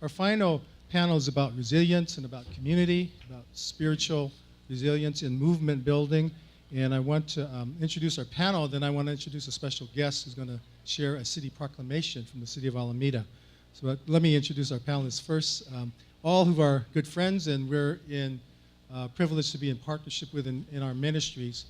our final panel is about resilience and about community, about spiritual resilience and movement building. And I want to introduce our panel, then I want to introduce a special guest who's going to share a city proclamation from the city of Alameda. So let me introduce our panelists first. All who are good friends, and we're privileged to be in partnership with in our ministries.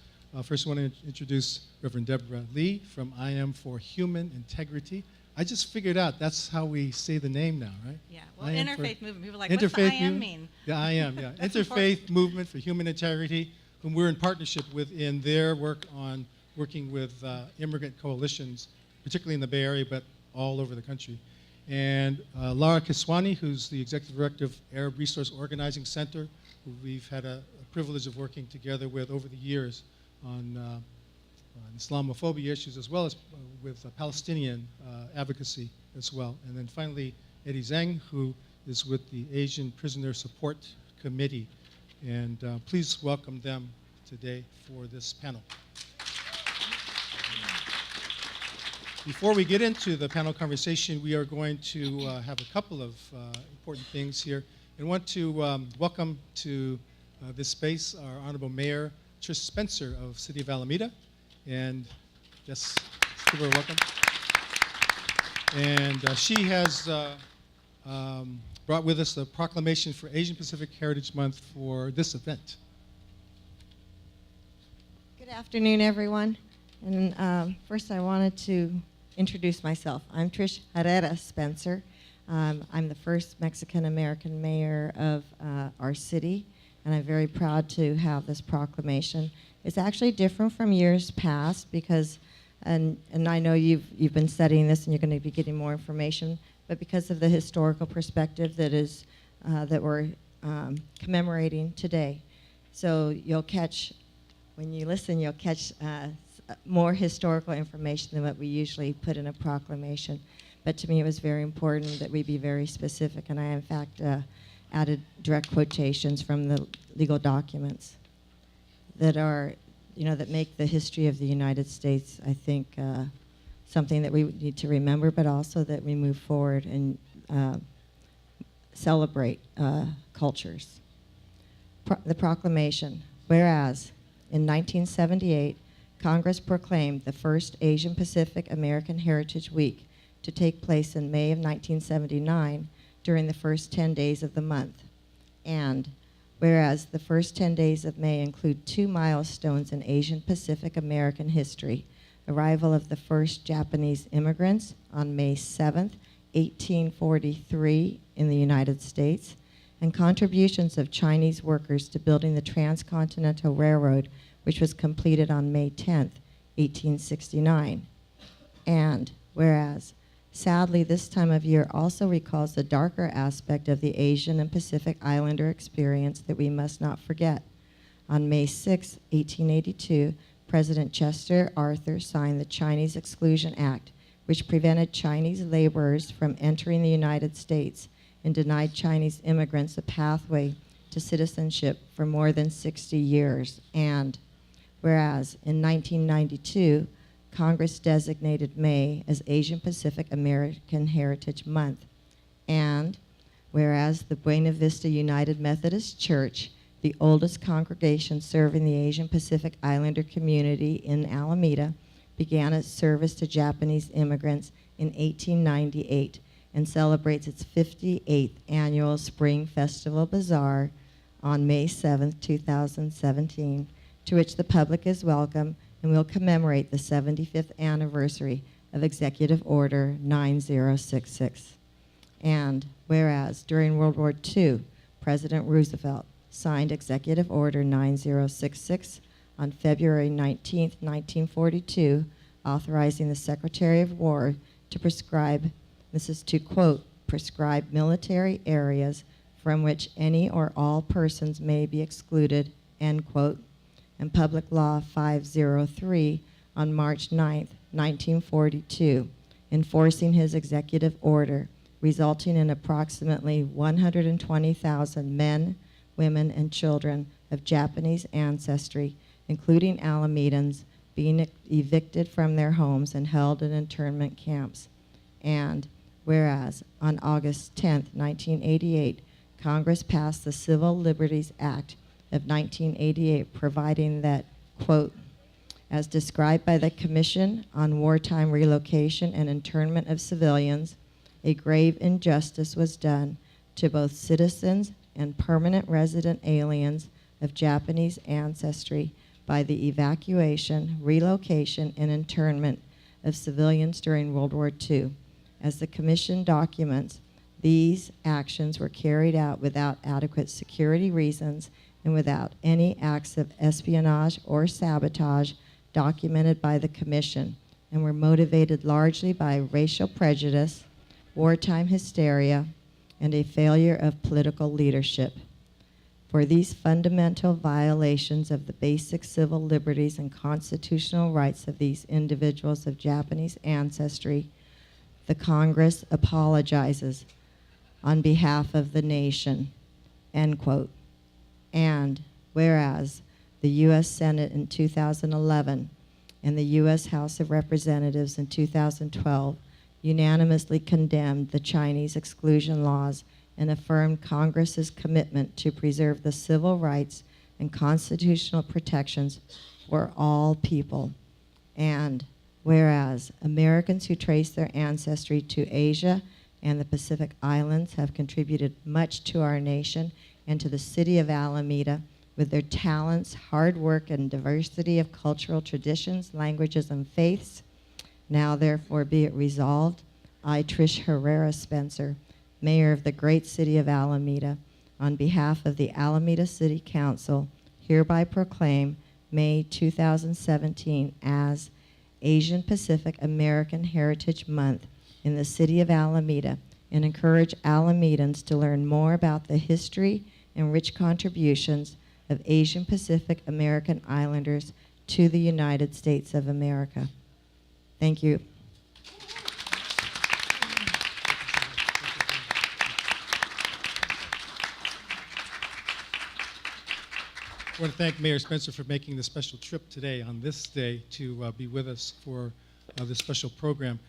First, I want to introduce Reverend Deborah Lee from I Am for Human Integrity. I just figured out that's how we say the name now, right? Yeah, well, interfaith movement. People are like, what's the I Am mean? Yeah, I Am, yeah. Interfaith Movement for Human Integrity, whom we're in partnership with in their work on working with immigrant coalitions, particularly in the Bay Area, but all over the country. And Lara Kiswani, who's the Executive Director of Arab Resource Organizing Center, who we've had a privilege of working together with over the years on Islamophobia issues, as well as with Palestinian advocacy as well. And then finally, Eddie Zhang, who is with the Asian Prisoner Support Committee. And please welcome them today for this panel. Before we get into the panel conversation, we are going to have a couple of important things here. And want to welcome to this space our Honorable Mayor, Trish Spencer of City of Alameda. And just give her a welcome. And she has brought with us the proclamation for Asian Pacific Heritage Month for this event. Good afternoon, everyone. And first I wanted to introduce myself. I'm Trish Herrera Spencer. I'm the first Mexican-American mayor of our city, and I'm very proud to have this proclamation. It's actually different from years past because, and I know you've been studying this and you're going to be getting more information, but because of the historical perspective that we're commemorating today. So you'll catch, when you listen, you'll catch more historical information than what we usually put in a proclamation. But to me, it was very important that we be very specific, and I, in fact, added direct quotations from the legal documents that are, that make the history of the United States, I think, something that we need to remember, but also that we move forward and celebrate cultures. The proclamation. Whereas, in 1978, Congress proclaimed the first Asian Pacific American Heritage Week to take place in May of 1979 during the first 10 days of the month. And whereas the first 10 days of May include 2 milestones in Asian Pacific American history: arrival of the first Japanese immigrants on May 7th, 1843 in the United States, and contributions of Chinese workers to building the Transcontinental Railroad, which was completed on May 10th, 1869. And whereas, sadly, this time of year also recalls the darker aspect of the Asian and Pacific Islander experience that we must not forget. On May 6, 1882, President Chester Arthur signed the Chinese Exclusion Act, which prevented Chinese laborers from entering the United States and denied Chinese immigrants a pathway to citizenship for more than 60 years. And whereas in 1992, Congress designated May as Asian Pacific American Heritage Month. And whereas the Buena Vista United Methodist Church, the oldest congregation serving the Asian Pacific Islander community in Alameda, began its service to Japanese immigrants in 1898 and celebrates its 58th annual Spring Festival Bazaar on May 7th, 2017, to which the public is welcome, and will commemorate the 75th anniversary of Executive Order 9066. And whereas during World War II, President Roosevelt signed Executive Order 9066 on February 19, 1942, authorizing the Secretary of War to prescribe, this is to quote, prescribe military areas from which any or all persons may be excluded, end quote, and Public Law 503 on March 9, 1942, enforcing his executive order, resulting in approximately 120,000 men, women, and children of Japanese ancestry, including Alamedans, being evicted from their homes and held in internment camps. And whereas on August 10, 1988, Congress passed the Civil Liberties Act of 1988, providing that, quote, as described by the Commission on Wartime Relocation and Internment of Civilians, a grave injustice was done to both citizens and permanent resident aliens of Japanese ancestry by the evacuation, relocation, and internment of civilians during World War II. As the Commission documents, these actions were carried out without adequate security reasons and without any acts of espionage or sabotage documented by the Commission, and were motivated largely by racial prejudice, wartime hysteria, and a failure of political leadership. For these fundamental violations of the basic civil liberties and constitutional rights of these individuals of Japanese ancestry, the Congress apologizes on behalf of the nation, end quote. And whereas the U.S. Senate in 2011 and the U.S. House of Representatives in 2012 unanimously condemned the Chinese exclusion laws and affirmed Congress's commitment to preserve the civil rights and constitutional protections for all people. And whereas Americans who trace their ancestry to Asia and the Pacific Islands have contributed much to our nation and to the city of Alameda with their talents, hard work, and diversity of cultural traditions, languages, and faiths. Now, therefore, be it resolved, I, Trish Herrera Spencer, Mayor of the great city of Alameda, on behalf of the Alameda City Council, hereby proclaim May 2017 as Asian Pacific American Heritage Month in the city of Alameda, and encourage Alamedans to learn more about the history and rich contributions of Asian Pacific American Islanders to the United States of America. Thank you. I want to thank Mayor Spencer for making the special trip today on this day to be with us for this special program.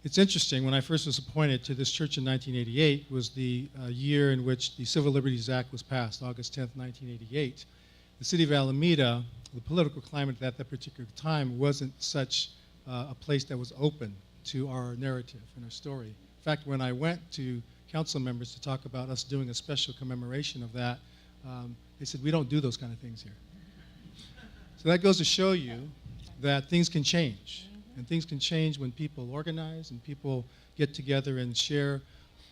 It's interesting, when I first was appointed to this church in 1988 was the year in which the Civil Liberties Act was passed, August 10th, 1988. The city of Alameda, the political climate at that particular time wasn't such a place that was open to our narrative and our story. In fact, when I went to council members to talk about us doing a special commemoration of that, they said, we don't do those kind of things here. So that goes to show you that things can change. And things can change when people organize and people get together and share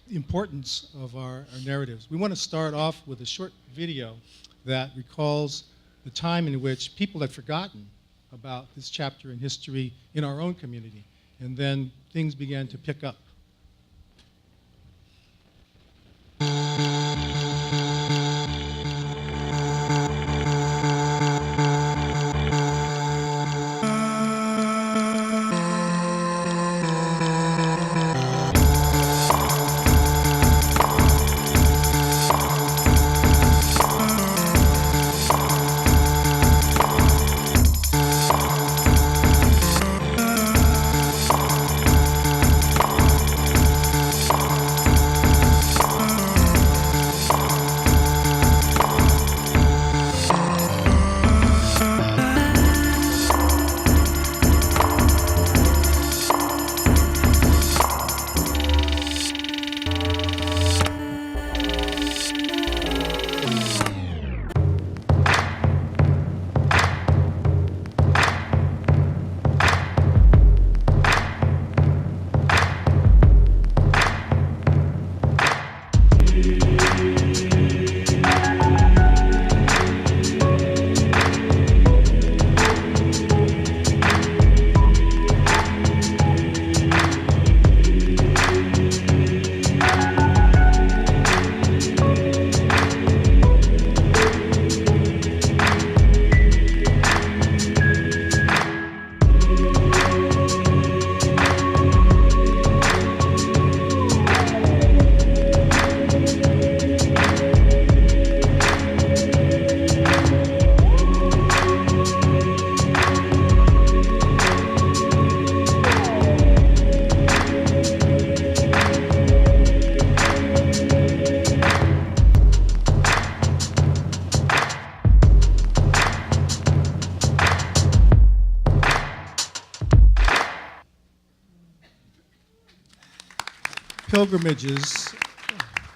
the importance of our narratives. We want to start off with a short video that recalls the time in which people had forgotten about this chapter in history in our own community. And then things began to pick up.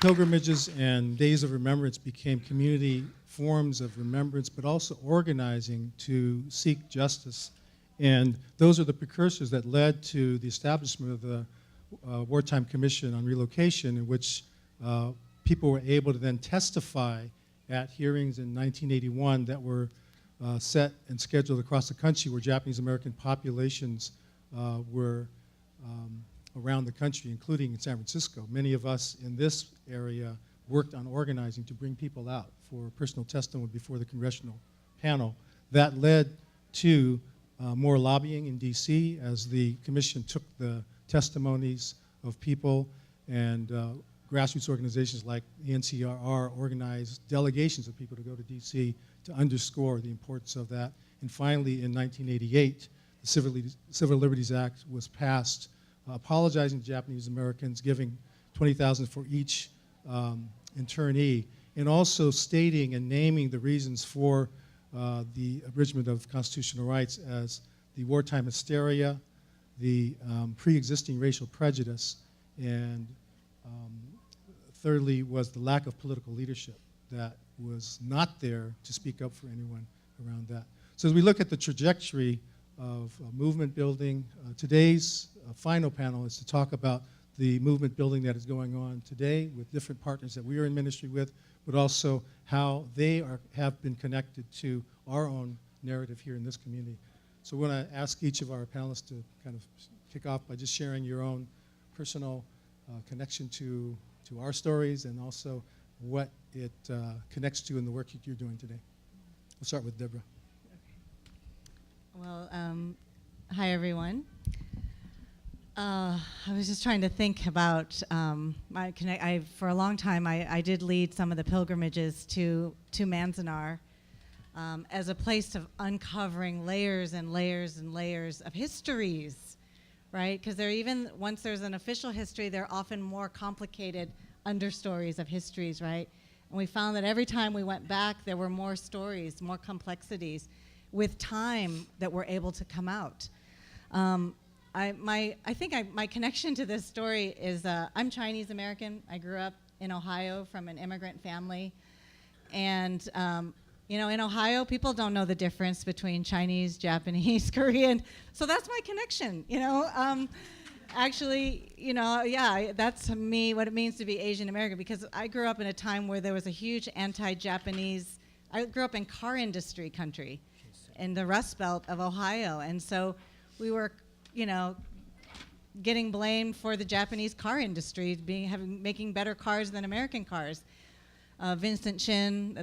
pilgrimages and days of remembrance became community forms of remembrance, but also organizing to seek justice. And those are the precursors that led to the establishment of the Wartime Commission on Relocation, in which people were able to then testify at hearings in 1981 that were set and scheduled across the country, where Japanese American populations were around the country, including in San Francisco. Many of us in this area worked on organizing to bring people out for personal testimony before the congressional panel. That led to more lobbying in D.C. as the commission took the testimonies of people, and grassroots organizations like the NCRR organized delegations of people to go to D.C. to underscore the importance of that. And finally, in 1988, the Civil Liberties Act was passed, apologizing to Japanese Americans, giving $20,000 for each internee, and also stating and naming the reasons for the abridgment of constitutional rights as the wartime hysteria, the pre-existing racial prejudice, and thirdly was the lack of political leadership that was not there to speak up for anyone around that. So as we look at the trajectory of movement building, today's final panel is to talk about the movement building that is going on today with different partners that we are in ministry with, but also how they have been connected to our own narrative here in this community. So we're going to ask each of our panelists to kind of kick off by just sharing your own personal connection to our stories and also what it connects to in the work that you're doing today. We'll start with Deborah. Well, hi everyone. I was just trying to think about for a long time I did lead some of the pilgrimages to Manzanar as a place of uncovering layers and layers and layers of histories, right? Because once there's an official history, there are often more complicated understories of histories, right? And we found that every time we went back, there were more stories, more complexities with time that were able to come out. I think my connection to this story is I'm Chinese American. I grew up in Ohio from an immigrant family. And, in Ohio, people don't know the difference between Chinese, Japanese, Korean. So that's my connection, Actually, that's to me what it means to be Asian American, because I grew up in a time where there was a huge anti-Japanese, I grew up in car industry country in the Rust Belt of Ohio. And so we were, getting blamed for the Japanese car industry making better cars than American cars. Vincent Chin,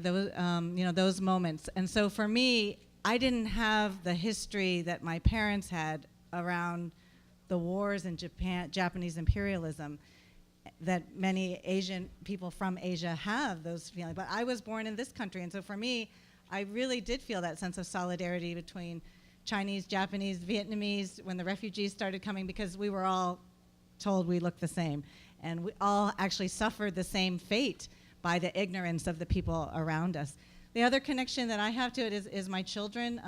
those moments. And so for me, I didn't have the history that my parents had around the wars and Japanese imperialism that many Asian people from Asia have those feelings. But I was born in this country, and so for me, I really did feel that sense of solidarity between Chinese, Japanese, Vietnamese when the refugees started coming, because we were all told we looked the same. And we all actually suffered the same fate by the ignorance of the people around us. The other connection that I have to it is my children.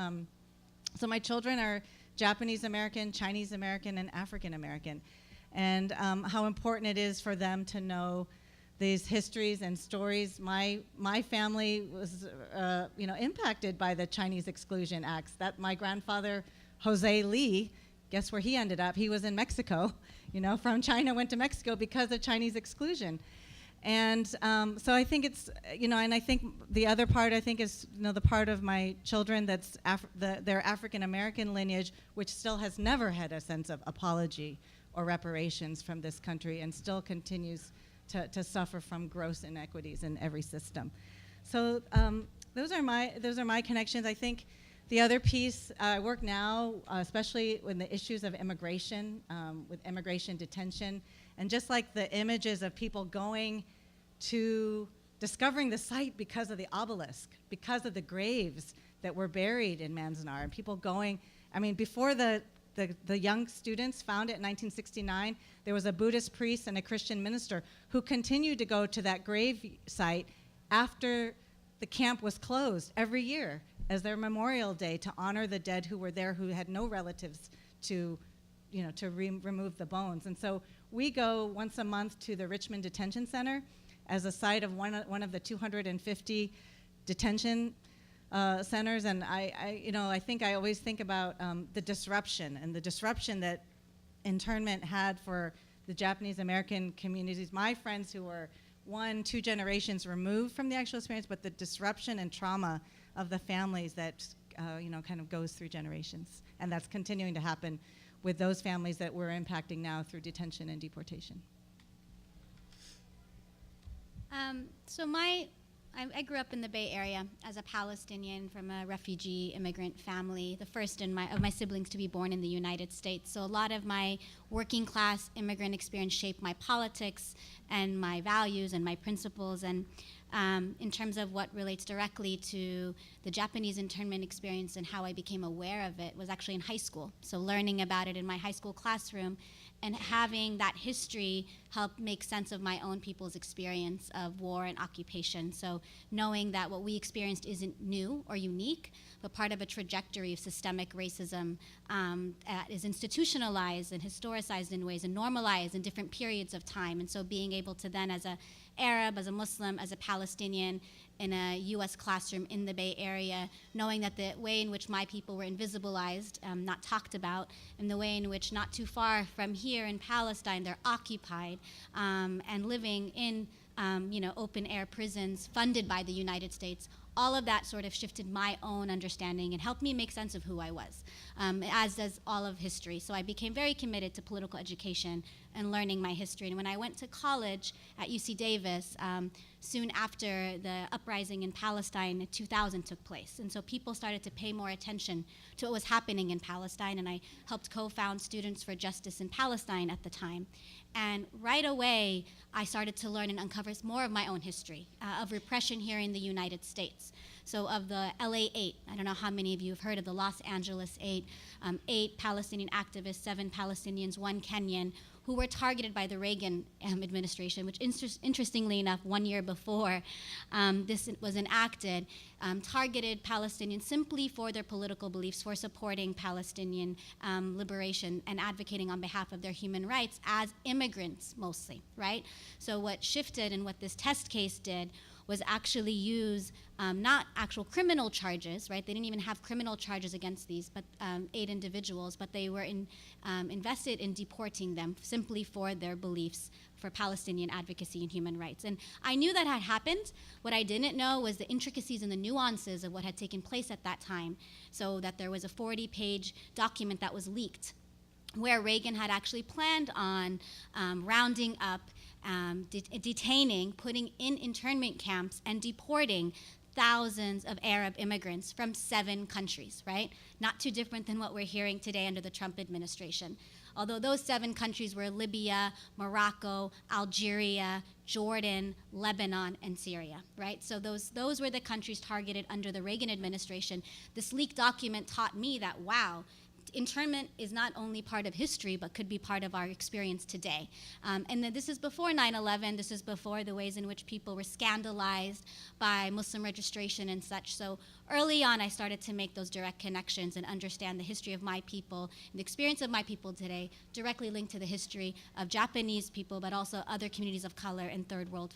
So my children are Japanese American, Chinese American, and African American. And how important it is for them to know these histories and stories. My family was impacted by the Chinese Exclusion Acts. That my grandfather, Jose Lee, guess where he ended up? He was in Mexico, from China, went to Mexico because of Chinese exclusion. And so I think it's, and I think the other part, I think, is, the part of my children that's their African-American lineage, which still has never had a sense of apology or reparations from this country and still continues to suffer from gross inequities in every system. So those are my connections. I think the other piece, I work now, especially with the issues of immigration, with immigration detention, and just like the images of people going to discovering the site because of the obelisk, because of the graves that were buried in Manzanar, and people going, before the young students found it in 1969, there was a Buddhist priest and a Christian minister who continued to go to that grave site after the camp was closed every year as their Memorial Day to honor the dead who were there, who had no relatives to remove the bones. And so we go once a month to the Richmond Detention Center as a site of one of the 250 detention centers, and I think I always think about the disruption that internment had for the Japanese American communities. My friends who were 1-2 generations removed from the actual experience, but the disruption and trauma of the families that kind of goes through generations, and that's continuing to happen with those families that we're impacting now through detention and deportation. I grew up in the Bay Area as a Palestinian from a refugee immigrant family, the first of my siblings to be born in the United States. So a lot of my working class immigrant experience shaped my politics and my values and my principles. And in terms of what relates directly to the Japanese internment experience and how I became aware of it was actually in high school. So learning about it in my high school classroom and having that history help make sense of my own people's experience of war and occupation. So knowing that what we experienced isn't new or unique, but part of a trajectory of systemic racism that is institutionalized and historicized in ways and normalized in different periods of time. And so being able to then, as an Arab, as a Muslim, as a Palestinian, in a U.S. classroom in the Bay Area, knowing that the way in which my people were invisibilized, not talked about, and the way in which not too far from here in Palestine they're occupied and living in open air prisons funded by the United States, all of that sort of shifted my own understanding and helped me make sense of who I was, as does all of history. So I became very committed to political education and learning my history. And when I went to college at UC Davis, soon after the uprising in Palestine in 2000 took place. And so people started to pay more attention to what was happening in Palestine, and I helped co-found Students for Justice in Palestine at the time. And right away, I started to learn and uncover more of my own history of repression here in the United States. So of the LA 8, I don't know how many of you have heard of the Los Angeles 8, 8 Palestinian activists, 7 Palestinians, 1 Kenyan, who were targeted by the Reagan administration, which interestingly enough, 1 year before this was enacted, targeted Palestinians simply for their political beliefs, for supporting Palestinian liberation and advocating on behalf of their human rights as immigrants mostly, right? So what shifted and what this test case did was actually use not actual criminal charges, right? They didn't even have criminal charges against these, but 8 individuals, but they were invested in deporting them simply for their beliefs for Palestinian advocacy and human rights. And I knew that had happened. What I didn't know was the intricacies and the nuances of what had taken place at that time, so that there was a 40-page document that was leaked where Reagan had actually planned on rounding up, detaining, putting in internment camps, and deporting thousands of Arab immigrants from 7 countries, right? Not too different than what we're hearing today under the Trump administration. Although those 7 countries were Libya, Morocco, Algeria, Jordan, Lebanon, and Syria, right? So those were the countries targeted under the Reagan administration. This leaked document taught me that, wow, internment is not only part of history, but could be part of our experience today. And this is before 9/11. This is before the ways in which people were scandalized by Muslim registration and such. So early on, I started to make those direct connections and understand the history of my people and the experience of my people today directly linked to the history of Japanese people, but also other communities of color and third world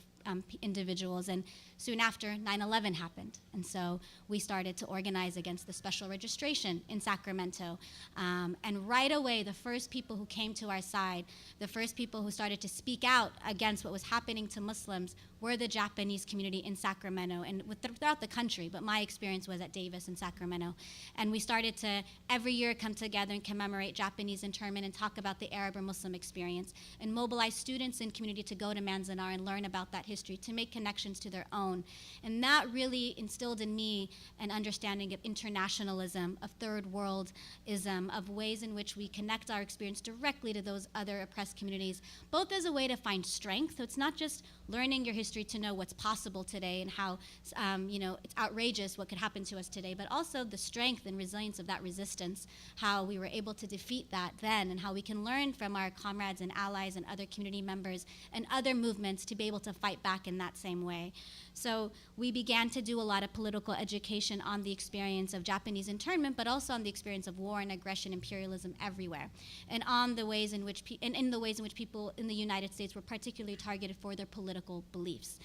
individuals. And soon after, 9/11 happened. And so we started to organize against the special registration in Sacramento. And right away, the first people who came to our side, the first people who started to speak out against what was happening to Muslims were the Japanese community in Sacramento and throughout the country, but my experience was at Davis and Sacramento. And we started to every year come together and commemorate Japanese internment and talk about the Arab or Muslim experience and mobilize students and community to go to Manzanar and learn about that history, to make connections to their own. And that really instilled in me an understanding of internationalism, of third worldism, of ways in which we connect our experience directly to those other oppressed communities, both as a way to find strength. So it's not just learning your history to know what's possible today and how, it's outrageous what could happen to us today, but also the strength and resilience of that resistance, how we were able to defeat that then, and how we can learn from our comrades and allies and other community members and other movements to be able to fight back in that same way. So we began to do a lot of political education on the experience of Japanese internment, but also on the experience of war and aggression, imperialism everywhere, and on the ways in which in the ways in which people in the United States were particularly targeted for their political beliefs.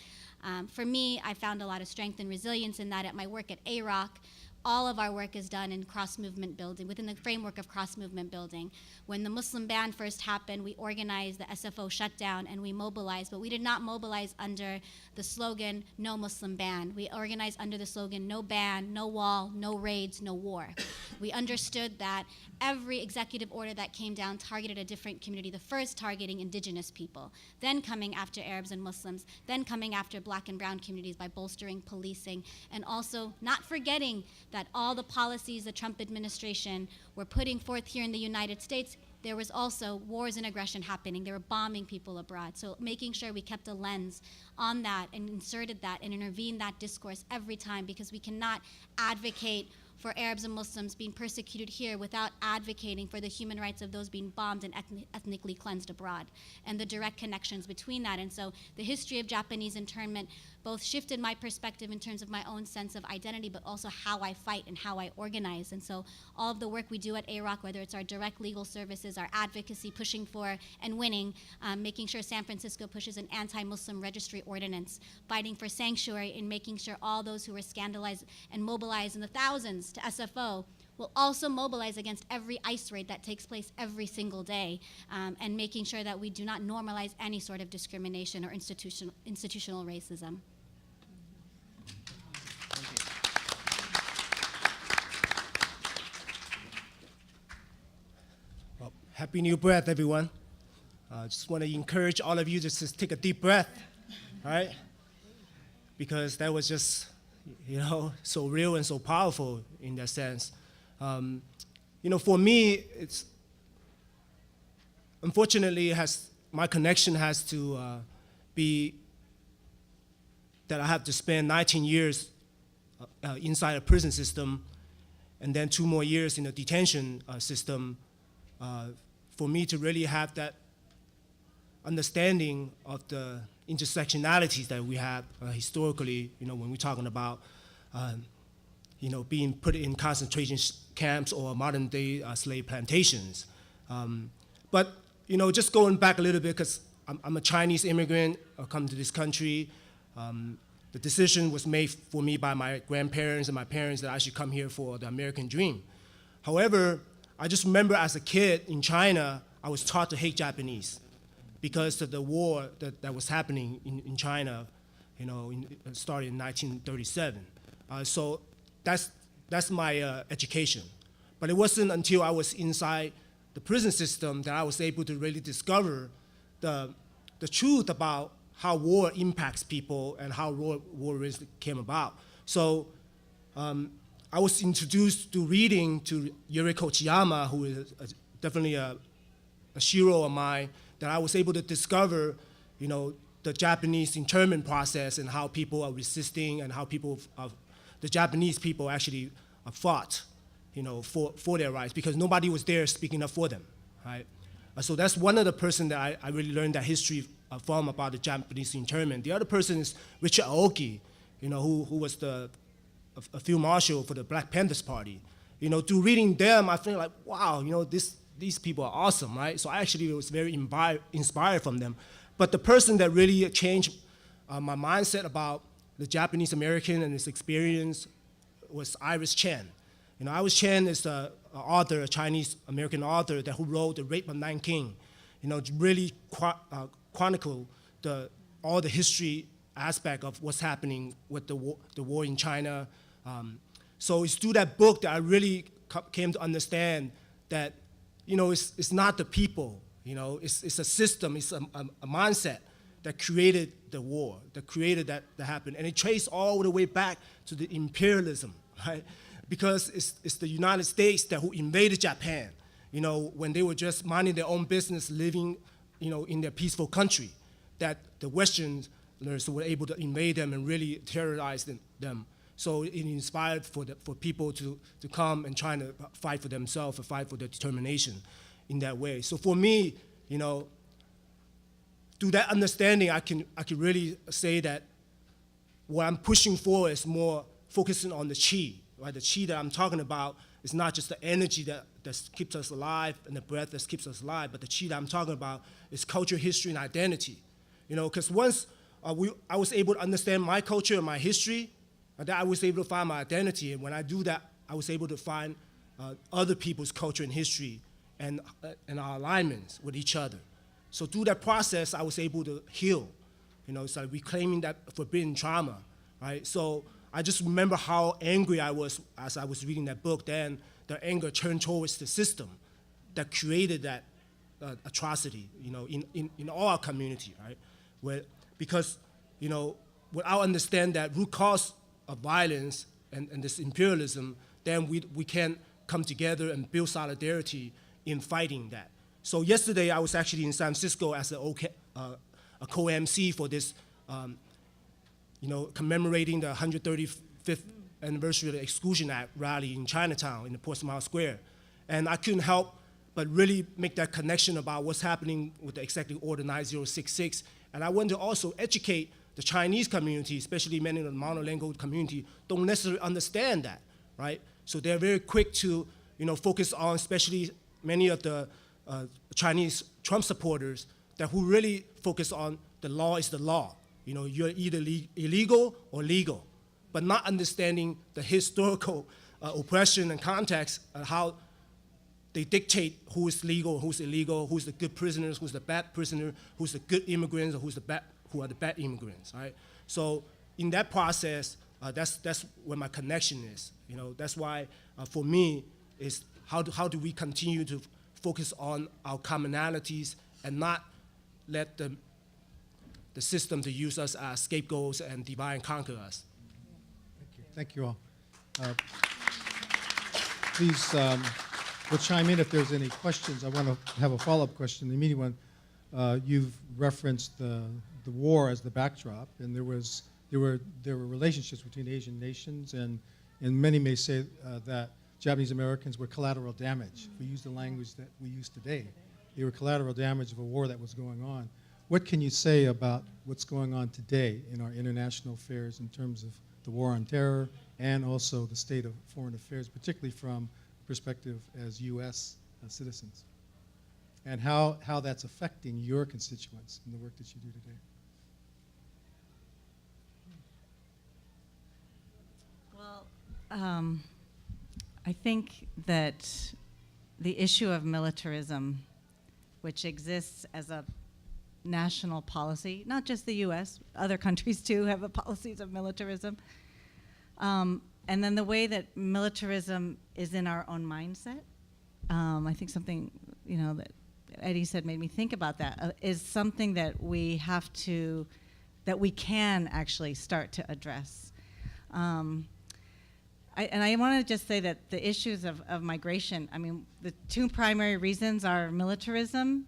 For me, I found a lot of strength and resilience in that. At my work at AROC, all of our work is done in cross-movement building, within the framework of cross-movement building. When the Muslim ban first happened, we organized the SFO shutdown and we mobilized, but we did not mobilize under the slogan, no Muslim ban. We organized under the slogan, no ban, no wall, no raids, no war. We understood that every executive order that came down targeted a different community, the first targeting indigenous people, then coming after Arabs and Muslims, then coming after black and brown communities by bolstering policing, and also not forgetting that all the policies the Trump administration were putting forth here in the United States, there was also wars and aggression happening. They were bombing people abroad. So making sure we kept a lens on that and inserted that and intervened that discourse every time, because we cannot advocate for Arabs and Muslims being persecuted here without advocating for the human rights of those being bombed and ethnically cleansed abroad, and the direct connections between that. And so the history of Japanese internment both shifted my perspective in terms of my own sense of identity, but also how I fight and how I organize. And so all of the work we do at AROC, whether it's our direct legal services, our advocacy, pushing for and winning, making sure San Francisco pushes an anti-Muslim registry ordinance, fighting for sanctuary, and making sure all those who were scandalized and mobilized in the thousands to SFO will also mobilize against every ICE raid that takes place every single day, and making sure that we do not normalize any sort of discrimination or institutional racism. Well, happy new breath, everyone. Just want to encourage all of you to just take a deep breath, all right? Because that was just, so real and so powerful in that sense. For me, it's unfortunately my connection has to be that I have to spend 19 years inside a prison system, and then 2 more years in a detention system, for me to really have that understanding of the intersectionalities that we have historically, when we're talking about being put in concentration camps or modern-day slave plantations. But just going back a little bit, because I'm a Chinese immigrant, I come to this country. The decision was made for me by my grandparents and my parents that I should come here for the American dream. However, I just remember as a kid in China, I was taught to hate Japanese because of the war that was happening in China, started in 1937. So that's my education. But it wasn't until I was inside the prison system that I was able to really discover the truth about how war impacts people and how war really came about. So I was introduced to reading to Yuriko Chiyama, who is definitely a hero of mine, that I was able to discover, the Japanese internment process and how people are resisting and how the Japanese people actually fought, for their rights, because nobody was there speaking up for them, right? So that's one of the person that I really learned that history from about the Japanese internment. The other person is Richard Aoki, who was a field marshal for the Black Panthers Party. Through reading them, I feel like, wow, these people are awesome, right? So I actually was very inspired from them. But the person that really changed my mindset about the Japanese American and his experience was Iris Chen. Iris Chen is an author, a Chinese American author who wrote The Rape of Nanking. Really chronicle all the history aspect of what's happening with the war in China. So it's through that book that I really came to understand that, it's not the people, it's a system, it's a mindset that created the war, that created that happened. And it traced all the way back to the imperialism, right? Because it's the United States who invaded Japan, when they were just minding their own business, living, in their peaceful country, that the Westerns who were able to invade them and really terrorize them. So it inspired for people to come and try to fight for themselves and fight for their determination in that way. So for me, through that understanding, I can really say that what I'm pushing for is more focusing on the qi, right? The qi that I'm talking about is not just the energy that keeps us alive and the breath that keeps us alive, but the qi that I'm talking about is culture, history, and identity. Because once I was able to understand my culture and my history, that I was able to find my identity. And when I do that, I was able to find other people's culture and history and our alignments with each other. So through that process, I was able to heal. It's like reclaiming that forbidden trauma, right? So I just remember how angry I was as I was reading that book. Then the anger turned towards the system that created that atrocity, in our community, right? Because without understanding that root cause of violence and this imperialism, then we can come together and build solidarity in fighting that. So yesterday I was actually in San Francisco as a co-MC for this, commemorating the 135th anniversary of the Exclusion Act rally in Chinatown in the Port Smile Square. And I couldn't help but really make that connection about what's happening with the Executive Order 9066. And I want to also educate the Chinese community, especially many of the monolingual community, don't necessarily understand that, right? So they're very quick to, focus on, especially many of the Chinese Trump supporters, that who really focus on the law is the law. You're either illegal or legal, but not understanding the historical oppression and context of how they dictate who is legal, who's illegal, who's the good prisoners, who's the bad prisoner, who's the good immigrants, or who are the bad immigrants, right? So in that process, that's where my connection is. That's why for me is how do we continue to focus on our commonalities and not let the system to use us as scapegoats and divide and conquer us. Thank you all. Please, we'll chime in if there's any questions. I want to have a follow-up question, the immediate one. You've referenced the war as the backdrop, and there were relationships between Asian nations, and many may say that Japanese Americans were collateral damage. If we use the language that we use today, they were collateral damage of a war that was going on. What can you say about what's going on today in our international affairs in terms of the war on terror and also the state of foreign affairs, particularly from perspective as U.S. citizens, and how that's affecting your constituents in the work that you do today? Well, I think that the issue of militarism, which exists as a national policy, not just the U.S., other countries too have policies of militarism, and then the way that militarism is in our own mindset. I think something that Eddie said made me think about that, is something that we can actually start to address. I want to just say that the issues of migration, the two primary reasons are militarism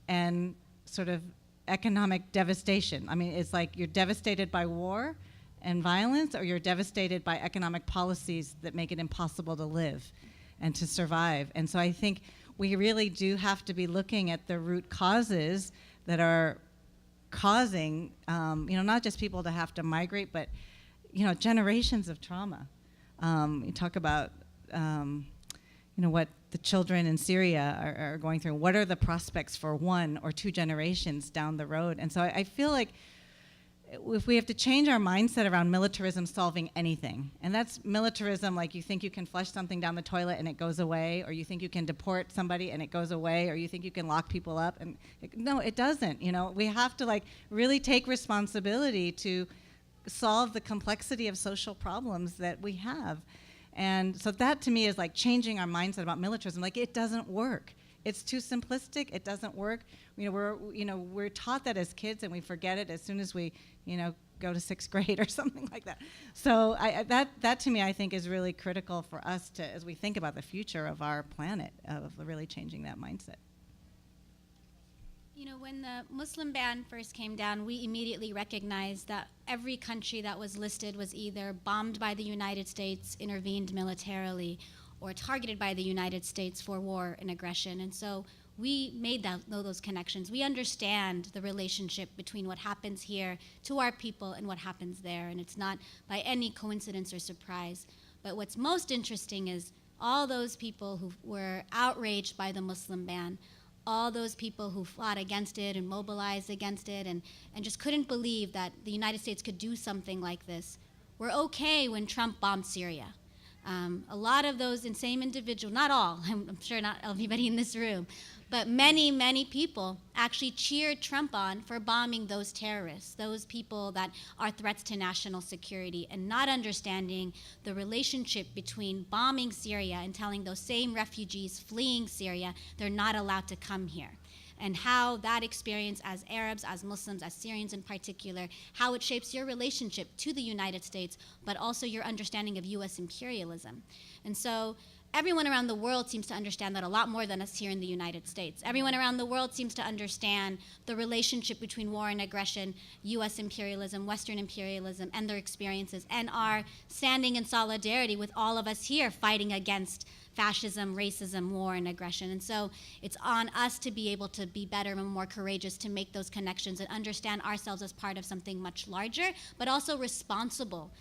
and sort of economic devastation. It's like you're devastated by war and violence, or you're devastated by economic policies that make it impossible to live and to survive. And so I think we really do have to be looking at the root causes that are causing, not just people to have to migrate, but, generations of trauma. You talk about, what the children in Syria are going through. What are the prospects for 1 or 2 generations down the road? And so I feel like if we have to change our mindset around militarism solving anything, and that's militarism like you think you can flush something down the toilet and it goes away, or you think you can deport somebody and it goes away, or you think you can lock people up, and no, it doesn't. We have to really take responsibility to solve the complexity of social problems that we have. And so that to me is like changing our mindset about militarism. It doesn't work. It's too simplistic. It doesn't work. We're taught that as kids, and we forget it as soon as we, go to 6th grade or something like that. So that to me, I think, is really critical for us to, as we think about the future of our planet, of really changing that mindset. You know, when the Muslim ban first came down, we immediately recognized that every country that was listed was either bombed by the United States, intervened militarily, or targeted by the United States for war and aggression. And so we made those connections. We understand the relationship between what happens here to our people and what happens there, and it's not by any coincidence or surprise. But what's most interesting is all those people who were outraged by the Muslim ban, all those people who fought against it and mobilized against it and just couldn't believe that the United States could do something like this, were okay when Trump bombed Syria. A lot of those same individuals, not all, I'm sure not everybody in this room, but many, many people actually cheered Trump on for bombing those terrorists, those people that are threats to national security, and not understanding the relationship between bombing Syria and telling those same refugees fleeing Syria they're not allowed to come here. And how that experience as Arabs, as Muslims, as Syrians in particular, how it shapes your relationship to the United States, but also your understanding of US imperialism. And so everyone around the world seems to understand that a lot more than us here in the United States. Everyone around the world seems to understand the relationship between war and aggression, US imperialism, Western imperialism, and their experiences, and are standing in solidarity with all of us here fighting against fascism, racism, war, and aggression. And so it's on us to be able to be better and more courageous to make those connections and understand ourselves as part of something much larger, but also responsible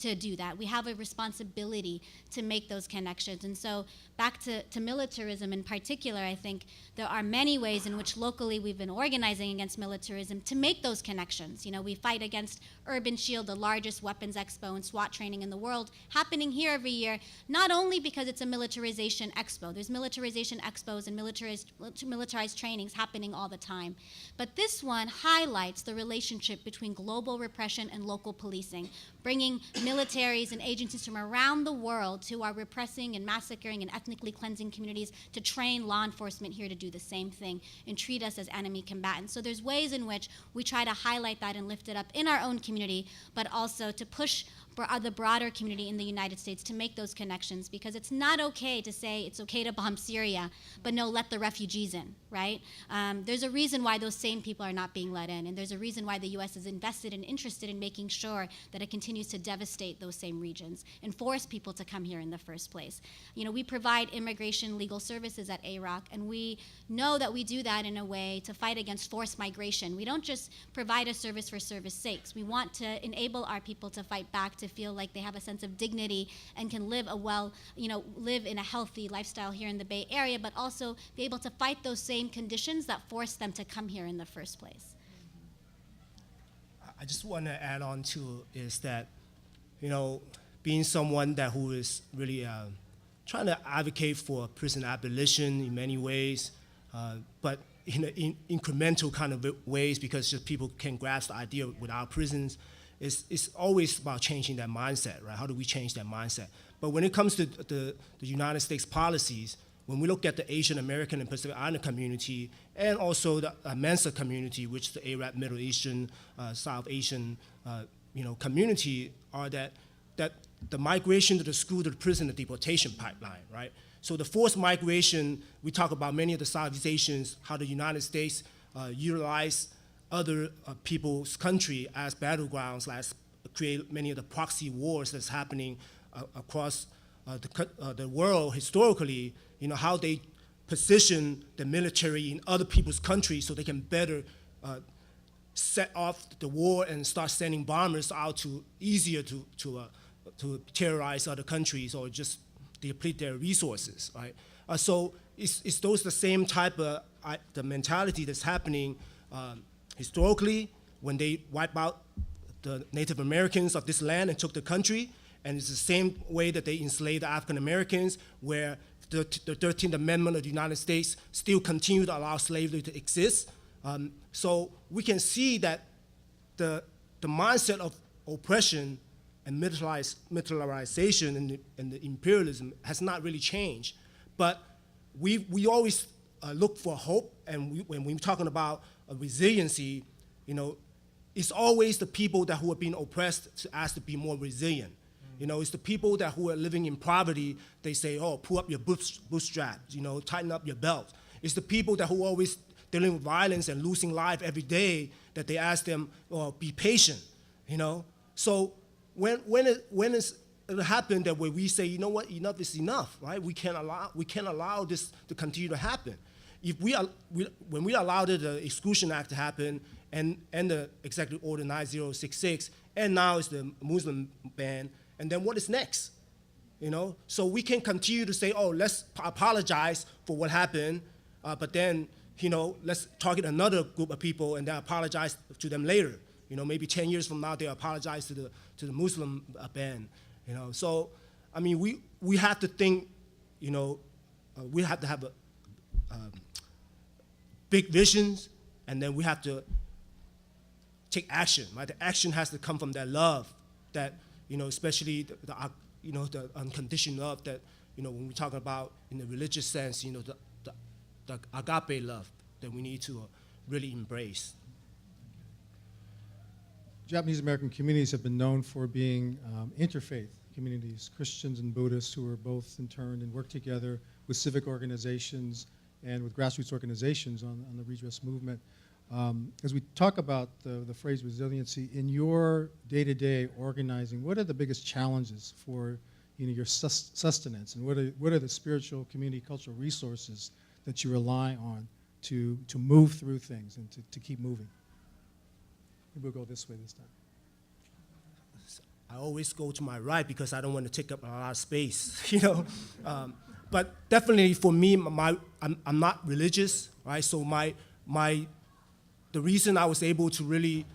to do that. We have a responsibility to make those connections. And so back to militarism in particular, I think there are many ways in which locally we've been organizing against militarism to make those connections. You know, we fight against Urban Shield, the largest weapons expo and SWAT training in the world, happening here every year, not only because it's a militarization expo. There's militarization expos and militarized trainings happening all the time. But this one highlights the relationship between global repression and local policing, bringing militaries and agencies from around the world who are repressing and massacring and ethnically cleansing communities to train law enforcement here to do the same thing and treat us as enemy combatants. So there's ways in which we try to highlight that and lift it up in our own community, but also to push the broader community in the United States to make those connections, because it's not okay to say it's okay to bomb Syria, but no, let the refugees in, right? There's a reason why those same people are not being let in, and there's a reason why the U.S. is invested and interested in making sure that it continues to devastate those same regions and force people to come here in the first place. You know, we provide immigration legal services at AROC, and we know that we do that in a way to fight against forced migration. We don't just provide a service for service sakes. We want to enable our people to fight back, to feel like they have a sense of dignity and can live live in a healthy lifestyle here in the Bay Area, but also be able to fight those same conditions that force them to come here in the first place. I just want to add on to is that, you know, being someone who is really trying to advocate for prison abolition in many ways, but in incremental kind of ways, because just people can grasp the idea without prisons. It's always about changing that mindset, right? How do we change that mindset? But when it comes to the United States policies, when we look at the Asian American and Pacific Islander community, and also the Mensa community, which the Arab, Middle Eastern, South Asian, community, are that the migration to the school, to the prison, the deportation pipeline, right? So the forced migration, we talk about many of the Southeast Asians, how the United States utilize other people's country as battlegrounds, create many of the proxy wars that's happening across the world historically, how they position the military in other people's countries so they can better set off the war and start sending bombers out easier to terrorize other countries or just deplete their resources, right? So it's those the same type of the mentality that's happening historically, when they wipe out the Native Americans of this land and took the country, and it's the same way that they enslaved the African Americans, where the 13th Amendment of the United States still continue to allow slavery to exist. So we can see that the mindset of oppression and militarization and the imperialism has not really changed. But we always look for hope, and when we're talking about resiliency, it's always the people who are being oppressed asked to be more resilient. It's the people who are living in poverty. They say, "Oh, pull up your bootstraps, tighten up your belt." It's the people who always dealing with violence and losing life every day, that they ask them, well, be patient, So when it happened that way, we say, you know what, enough is enough, right? We can't allow this to continue to happen. When we allowed the Exclusion Act to happen and the Executive Order 9066, and now it's the Muslim ban, and then what is next? So we can continue to say, oh, let's apologize for what happened, but then, let's target another group of people and then apologize to them later. Maybe 10 years from now, they apologize to the Muslim ban. So, I mean, we have to think, we have to have big visions, and then we have to take action, right? The action has to come from that love, that, especially the unconditional love that, when we talk about in the religious sense, the agape love that we need to really embrace. Japanese American communities have been known for being interfaith communities, Christians and Buddhists who are both interned and work together with civic organizations and with grassroots organizations on the redress movement. As we talk about the phrase resiliency, in your day-to-day organizing, what are the biggest challenges for your sustenance, and what are the spiritual, community, cultural resources that you rely on to move through things and to keep moving? Maybe we'll go this way this time. I always go to my right because I don't want to take up a lot of space, But definitely for me, I'm not religious, right? So the reason I was able to really,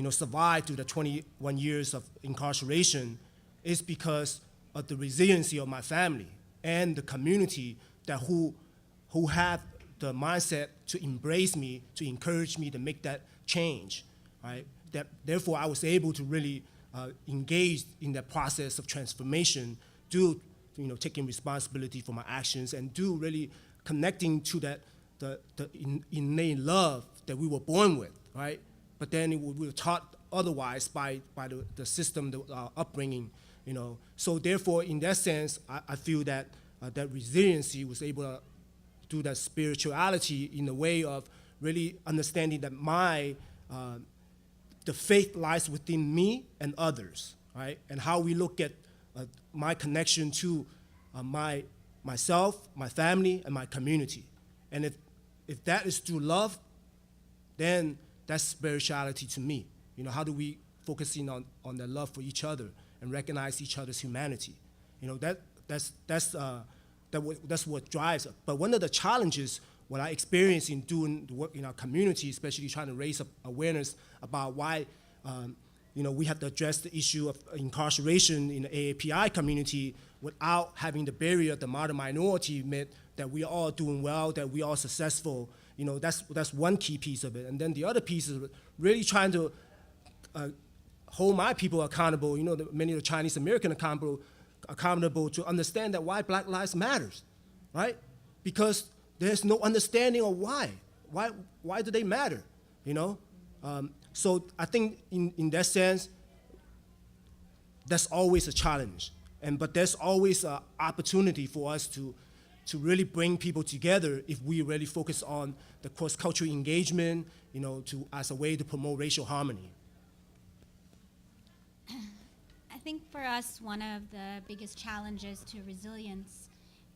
survive through the 21 years of incarceration is because of the resiliency of my family and the community that who have the mindset to embrace me, to encourage me to make that change, right? Therefore, I was able to really engage in that process of transformation, taking responsibility for my actions, and really connecting to the innate love that we were born with, right? But then we were taught otherwise by the system, the upbringing, So therefore, in that sense, I feel that that resiliency was able to do that spirituality in the way of really understanding that the faith lies within me and others, right? And how we look at my connection to myself, my family, and my community. And if that is through love, then that's spirituality to me. How do we focus in on the love for each other and recognize each other's humanity? That's what drives us. But one of the challenges what I experienced in doing the work in our community, especially trying to raise up awareness about why we have to address the issue of incarceration in the AAPI community without having the barrier of the modern minority myth that we are all doing well, that we are successful. That's one key piece of it. And then the other piece is really trying to hold my people accountable, many of the Chinese American accountable to understand that why Black Lives Matters, right? Because there's no understanding of why. Why do they matter, So I think in that sense, that's always a challenge. But there's always an opportunity for us to really bring people together if we really focus on the cross-cultural engagement, as a way to promote racial harmony. I think for us, one of the biggest challenges to resilience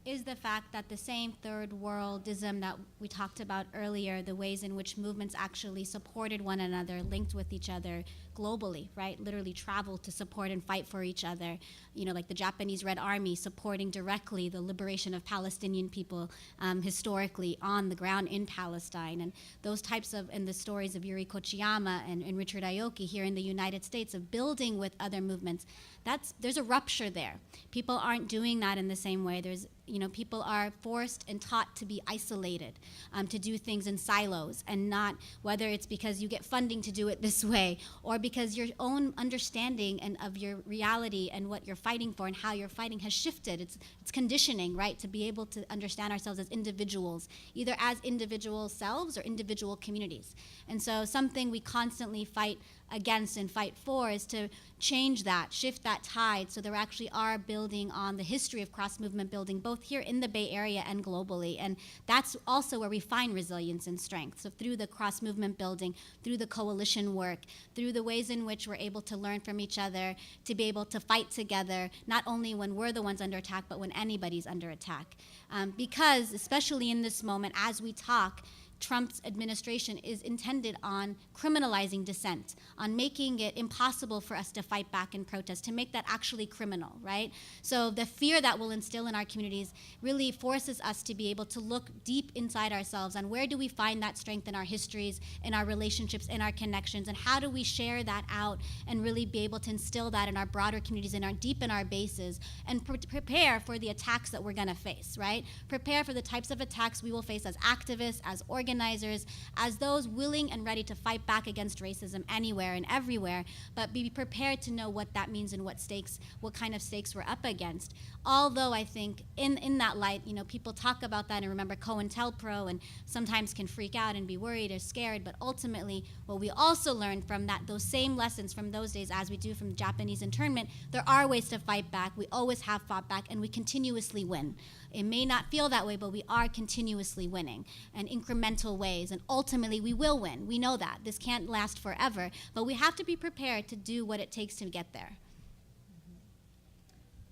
is the fact that the same third worldism that we talked about earlier, the ways in which movements actually supported one another, linked with each other globally, right? Literally traveled to support and fight for each other. Like the Japanese Red Army supporting directly the liberation of Palestinian people historically on the ground in Palestine. And those types and the stories of Yuri Kochiyama and Richard Aoki here in the United States of building with other movements, there's a rupture there. People aren't doing that in the same way. People are forced and taught to be isolated, to do things in silos, and not, whether it's because you get funding to do it this way, or because your own understanding of your reality and what you're fighting for and how you're fighting has shifted. It's conditioning, right, to be able to understand ourselves as individuals, either as individual selves or individual communities. And so something we constantly fight against and fight for is to change that, shift that tide, so there actually are building on the history of cross-movement building, both here in the Bay Area and globally. And that's also where we find resilience and strength. So through the cross-movement building, through the coalition work, through the ways in which we're able to learn from each other, to be able to fight together, not only when we're the ones under attack, but when anybody's under attack. Because, especially in this moment, as we talk, Trump's administration is intended on criminalizing dissent, on making it impossible for us to fight back and protest, to make that actually criminal, right? So the fear that will instill in our communities really forces us to be able to look deep inside ourselves on where do we find that strength in our histories, in our relationships, in our connections, and how do we share that out and really be able to instill that in our broader communities, deep in our bases, and prepare for the attacks that we're gonna face, right? Prepare for the types of attacks we will face as activists, as organizers, as those willing and ready to fight back against racism anywhere and everywhere, but be prepared to know what that means and what kind of stakes we're up against. Although I think in that light, people talk about that and remember COINTELPRO and sometimes can freak out and be worried or scared, but ultimately what we also learned from those same lessons from those days as we do from the Japanese internment, there are ways to fight back. We always have fought back and we continuously win. It may not feel that way, but we are continuously winning in incremental ways, and ultimately we will win. We know that. This can't last forever, but we have to be prepared to do what it takes to get there.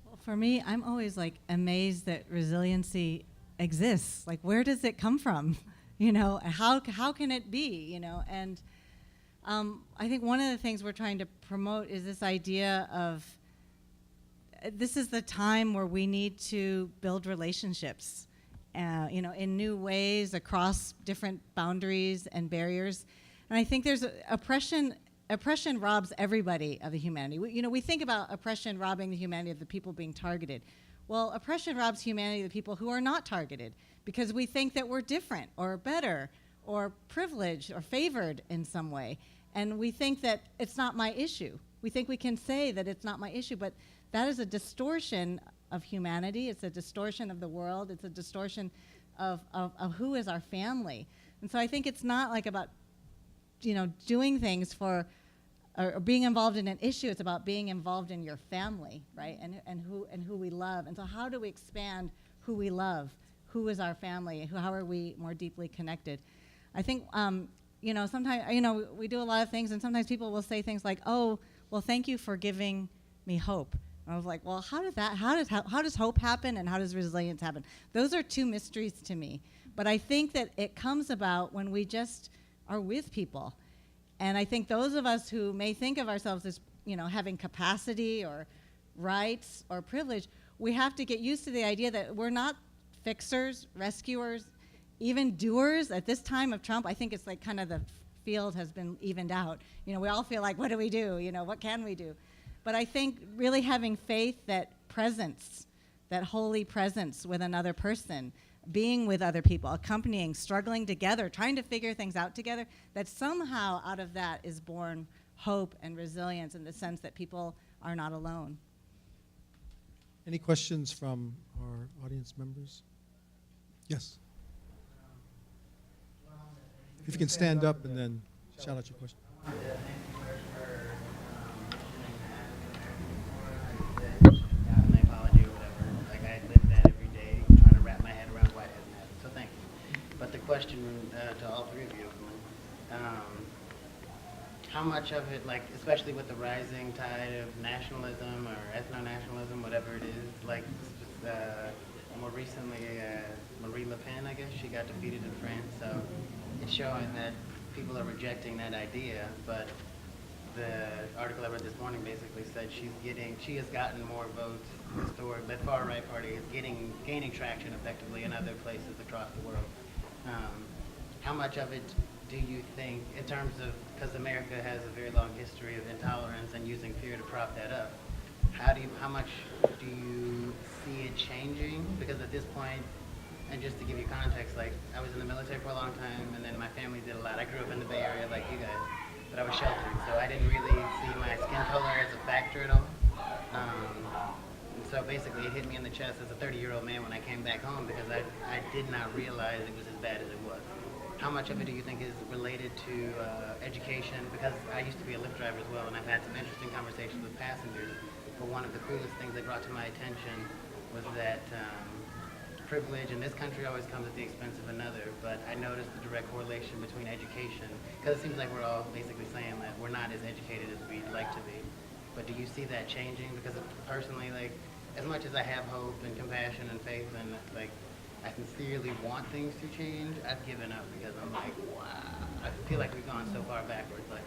Well, for me, I'm always amazed that resiliency exists. Where does it come from? How can it be? And I think one of the things we're trying to promote is this idea of this is the time where we need to build relationships, in new ways across different boundaries and barriers. And I think there's oppression robs everybody of the humanity. We think about oppression robbing the humanity of the people being targeted. Well, oppression robs humanity of the people who are not targeted because we think that we're different or better or privileged or favored in some way. And we think that it's not my issue. We think we can say that it's not my issue, but that is a distortion of humanity. It's a distortion of the world. It's a distortion of who is our family. And so I think it's not about, doing things for or being involved in an issue. It's about being involved in your family, right? And who we love. And so how do we expand who we love? Who is our family? How are we more deeply connected? I think, sometimes, we do a lot of things, and sometimes people will say things like, "Oh, well, thank you for giving me hope." I was like, well, how does hope happen and how does resilience happen? Those are two mysteries to me. But I think that it comes about when we just are with people. And I think those of us who may think of ourselves as, having capacity or rights or privilege, we have to get used to the idea that we're not fixers, rescuers, even doers. At this time of Trump, I think it's kind of the field has been evened out. We all feel like, what do we do? What can we do? But I think really having faith that presence, that holy presence with another person, being with other people, accompanying, struggling together, trying to figure things out together, that somehow out of that is born hope and resilience in the sense that people are not alone. Any questions from our audience members? Yes. If you can stand up and then shout out your question. My apology or whatever. I live that every day, trying to wrap my head around why it hasn't happened. So thank you. But the question to all three of you, how much of it, especially with the rising tide of nationalism or ethno-nationalism, whatever it is, more recently, Marie Le Pen, I guess, she got defeated in France. So it's showing that people are rejecting that idea, but the article I read this morning basically said she has gotten more votes. The far right party is gaining traction effectively in other places across the world. How much of it do you think, in terms of, because America has a very long history of intolerance and using fear to prop that up, how much do you see it changing? Because at this point, and just to give you context, I was in the military for a long time, and then my family did a lot. I grew up in the Bay Area like you guys, but I was sheltered, so I didn't really see my skin color as a factor at all. And so basically it hit me in the chest as a 30-year-old man when I came back home because I did not realize it was as bad as it was. how much of it do you think is related to education? Because I used to be a Lyft driver as well, and I've had some interesting conversations with passengers. But one of the coolest things that brought to my attention was that privilege in this country always comes at the expense of another. But I noticed the direct correlation between education, because it seems like we're all basically saying that we're not as educated as we'd like to be. But do you see that changing? Because personally, like, as much as I have hope and compassion and faith and like I sincerely want things to change, I've given up because I'm like, wow, I feel like we've gone so far backwards. But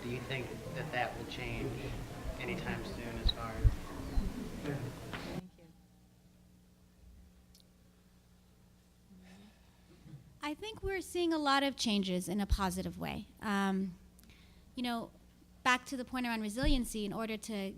do you think that that will change anytime soon as far as? I think we're seeing a lot of changes in a positive way. You know, back to the point around resiliency, in order to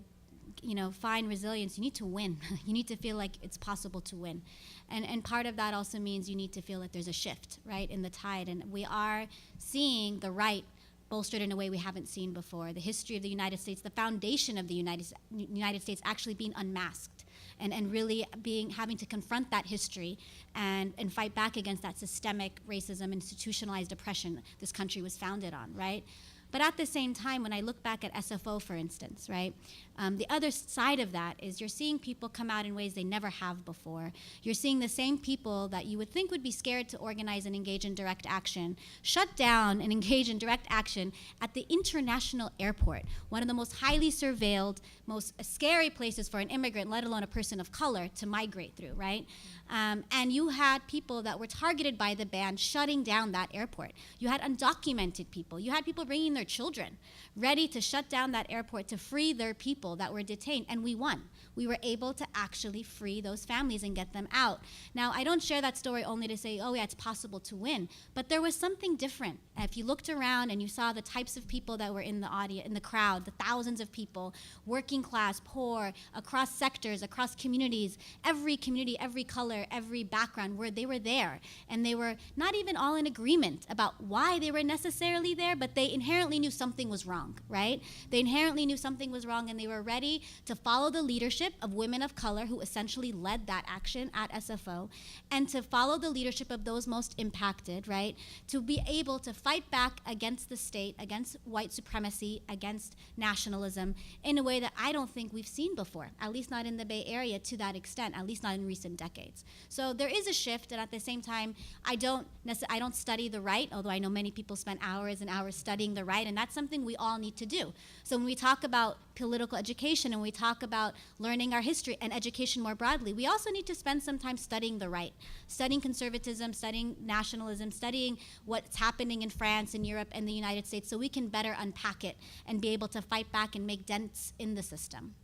find resilience, you need to win. You need to feel like it's possible to win. And part of that also means you need to feel that there's a shift, right, in the tide. And we are seeing the right bolstered in a way we haven't seen before. The history of the United States, the foundation of the United States actually being unmasked and really having to confront that history and fight back against that systemic racism, institutionalized oppression this country was founded on, right? But at the same time, when I look back at SFO, for instance, right, the other side of that is you're seeing people come out in ways they never have before. You're seeing the same people that you would think would be scared to organize and engage in direct action, shut down and engage in direct action at the international airport, one of the most highly surveilled, most scary places for an immigrant, let alone a person of color, to migrate through, right? And you had people that were targeted by the ban shutting down that airport. You had undocumented people. You had people bringing their children, ready to shut down that airport to free their people that were detained, and we won. We were able to actually free those families and get them out. Now, I don't share that story only to say, oh yeah, it's possible to win, but there was something different. If you looked around and you saw the types of people that were in the audience, in the crowd, the thousands of people, working class, poor, across sectors, across communities, every community, every color, every background, where they were there, and they were not even all in agreement about why they were necessarily there, but they inherently knew something was wrong, right? They inherently knew something was wrong, and they were ready to follow the leadership of women of color who essentially led that action at SFO, and to follow the leadership of those most impacted, right? To be able to fight back against the state, against white supremacy, against nationalism in a way that I don't think we've seen before, at least not in the Bay Area to that extent, at least not in recent decades. So there is a shift, and at the same time, I don't study the right, although I know many people spend hours and hours studying the right, and that's something we all need to do. So when we talk about political education and we talk about learning our history and education more broadly, we also need to spend some time studying the right, studying conservatism, studying nationalism, studying what's happening in France and Europe and the United States, so we can better unpack it and be able to fight back and make dents in the system.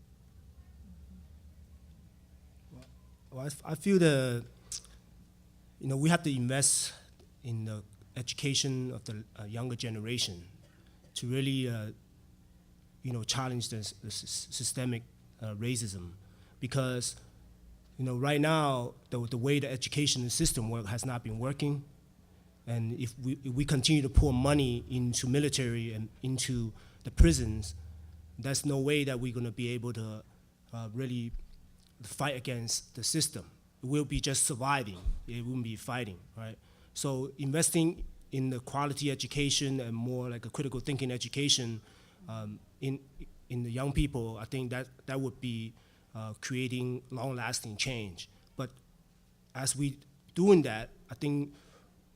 Well, I feel we have to invest in the education of the younger generation to really, challenge the systemic racism, because, right now the way the education system has not been working, and if we continue to pour money into military and into the prisons, there's no way that we're going to be able to really fight against the system. It will be just surviving. It won't be fighting, right? So investing in the quality education and more like a critical thinking education in the young people, I think that would be creating long-lasting change. But as we doing that, I think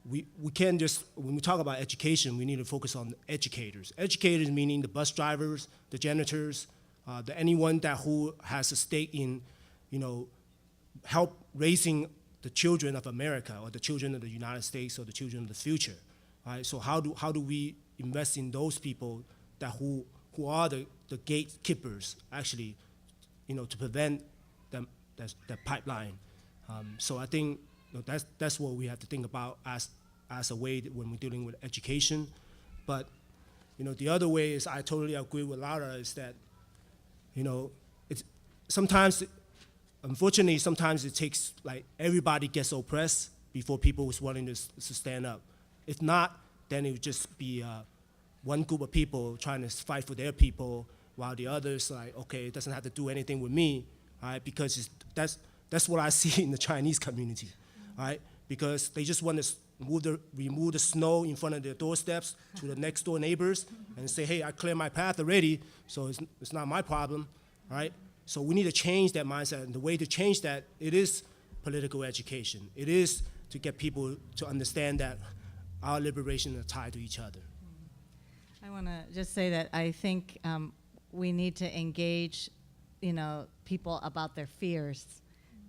we can't just, when we talk about education, we need to focus on educators. Educators meaning the bus drivers, the janitors, anyone who has a stake in, help raising the children of America or the children of the United States or the children of the future, right? So how do we invest in those people who are the gatekeepers, actually, to prevent the pipeline. So I think that's what we have to think about as a way that when we're dealing with education. But the other way is, I totally agree with Lara, is that it's sometimes. Unfortunately, sometimes it takes, like, everybody gets oppressed before people is willing to stand up. If not, then it would just be one group of people trying to fight for their people, while the others like, okay, it doesn't have to do anything with me, right? Because that's what I see in the Chinese community, right? Because they just want to remove the snow in front of their doorsteps to the next door neighbors and say, hey, I cleared my path already, so it's not my problem, right? So we need to change that mindset, and the way to change that, it is political education. It is to get people to understand that our liberation are tied to each other. I want to just say that I think we need to engage, people about their fears.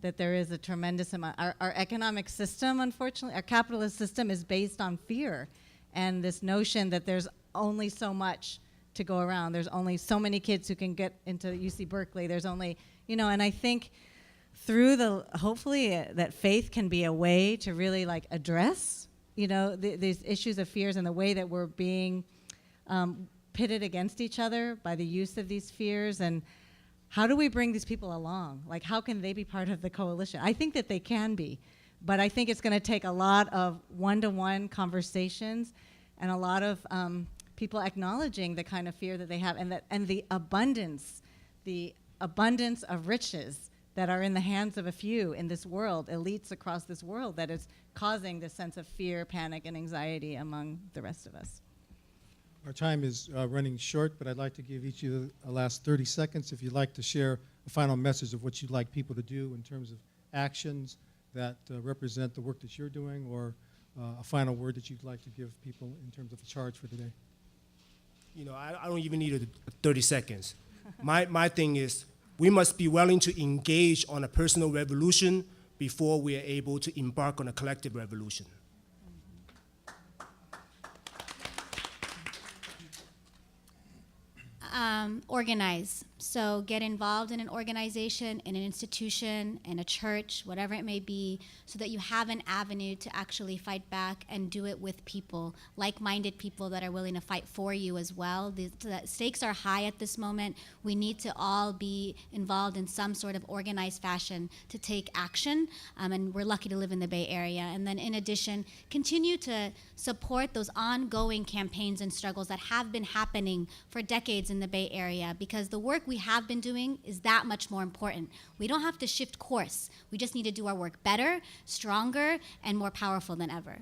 That there is a tremendous amount. Our economic system, unfortunately, our capitalist system is based on fear, and this notion that there's only so much to go around. There's only so many kids who can get into UC Berkeley. There's only, and I think through hopefully that faith can be a way to really address, these issues of fears and the way that we're being pitted against each other by the use of these fears. And how do we bring these people along? How can they be part of the coalition? I think that they can be, but I think it's going to take a lot of one-to-one conversations and a lot of people acknowledging the kind of fear that they have, and the abundance of riches that are in the hands of a few in this world, elites across this world, that is causing this sense of fear, panic, and anxiety among the rest of us. Our time is running short, but I'd like to give each of you the last 30 seconds if you'd like to share a final message of what you'd like people to do in terms of actions that represent the work that you're doing, or a final word that you'd like to give people in terms of a charge for today. I don't even need 30 seconds. My thing is, we must be willing to engage on a personal revolution before we are able to embark on a collective revolution. Organize. So get involved in an organization, in an institution, in a church, whatever it may be, so that you have an avenue to actually fight back and do it with people, like-minded people that are willing to fight for you as well. The stakes are high at this moment. We need to all be involved in some sort of organized fashion to take action, and we're lucky to live in the Bay Area. And then in addition, continue to support those ongoing campaigns and struggles that have been happening for decades in the Bay Area, because the work we have been doing is that much more important. We don't have to shift course. We just need to do our work better, stronger, and more powerful than ever.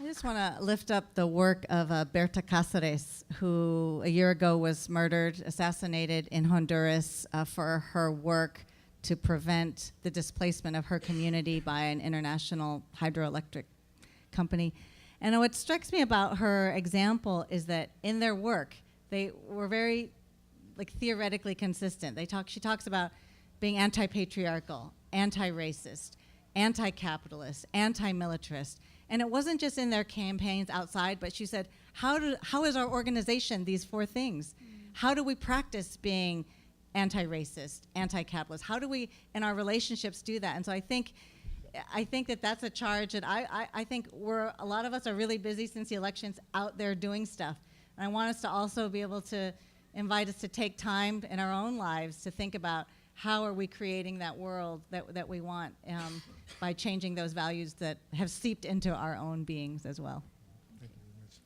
I just want to lift up the work of Berta Cáceres, who a year ago was murdered, assassinated in Honduras for her work to prevent the displacement of her community by an international hydroelectric company. And what strikes me about her example is that in their work, they were very theoretically consistent. She talks about being anti-patriarchal, anti-racist, anti-capitalist, anti-militarist. And it wasn't just in their campaigns outside, but she said, how is our organization these four things? How do we practice being anti-racist, anti-capitalist? How do we, in our relationships, do that? And so I think that that's a charge that I think a lot of us are really busy since the elections out there doing stuff. And I want us to also be able to invite us to take time in our own lives to think about how are we creating that world that we want by changing those values that have seeped into our own beings as well. Thank you very much.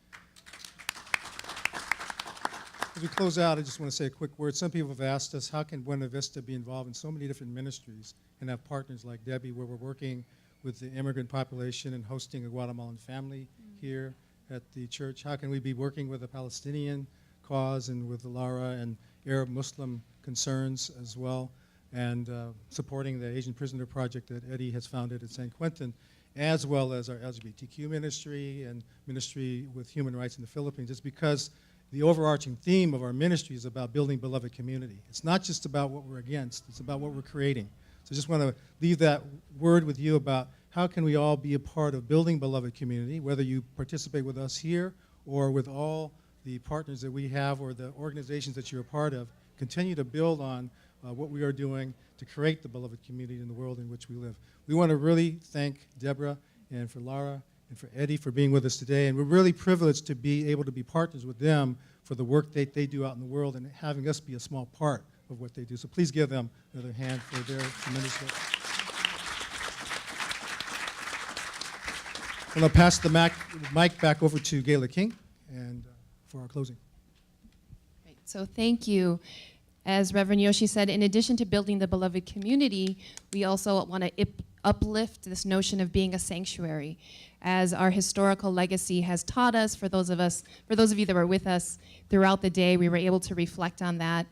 As we close out, I just want to say a quick word. Some people have asked us, how can Buena Vista be involved in so many different ministries and have partners like Debbie, where we're working with the immigrant population and hosting a Guatemalan family here at the church? How can we be working with the Palestinian cause and with the Lara and Arab Muslim concerns as well, and supporting the Asian Prisoner Project that Eddie has founded at San Quentin, as well as our LGBTQ ministry and ministry with human rights in the Philippines? It's because the overarching theme of our ministry is about building beloved community. It's not just about what we're against, it's about what we're creating. So I just want to leave that word with you about how can we all be a part of building beloved community, whether you participate with us here or with all the partners that we have or the organizations that you're a part of. Continue to build on what we are doing to create the beloved community in the world in which we live. We want to really thank Deborah and for Lara and for Eddie for being with us today, and we're really privileged to be able to be partners with them for the work that they do out in the world and having us be a small part of what they do. So please give them another hand for their tremendous work. I'm going to pass the mic back over to Gayla King and for our closing. Great. So thank you. As Reverend Yoshi said, in addition to building the beloved community, we also want to uplift this notion of being a sanctuary, as our historical legacy has taught us. For those of you that were with us throughout the day, we were able to reflect on that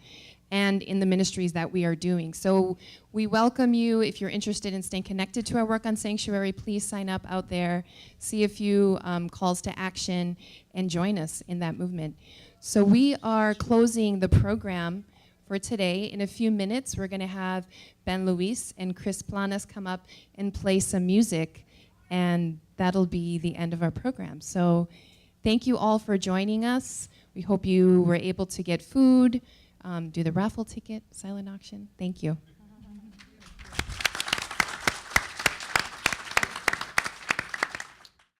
and in the ministries that we are doing. So we welcome you. If you're interested in staying connected to our work on sanctuary, please sign up out there, see a few calls to action, and join us in that movement. So we are closing the program for today. In a few minutes, we're going to have Ben Luis and Chris Planas come up and play some music, and that'll be the end of our program. So thank you all for joining us. We hope you were able to get food, do the raffle ticket, silent auction. Thank you.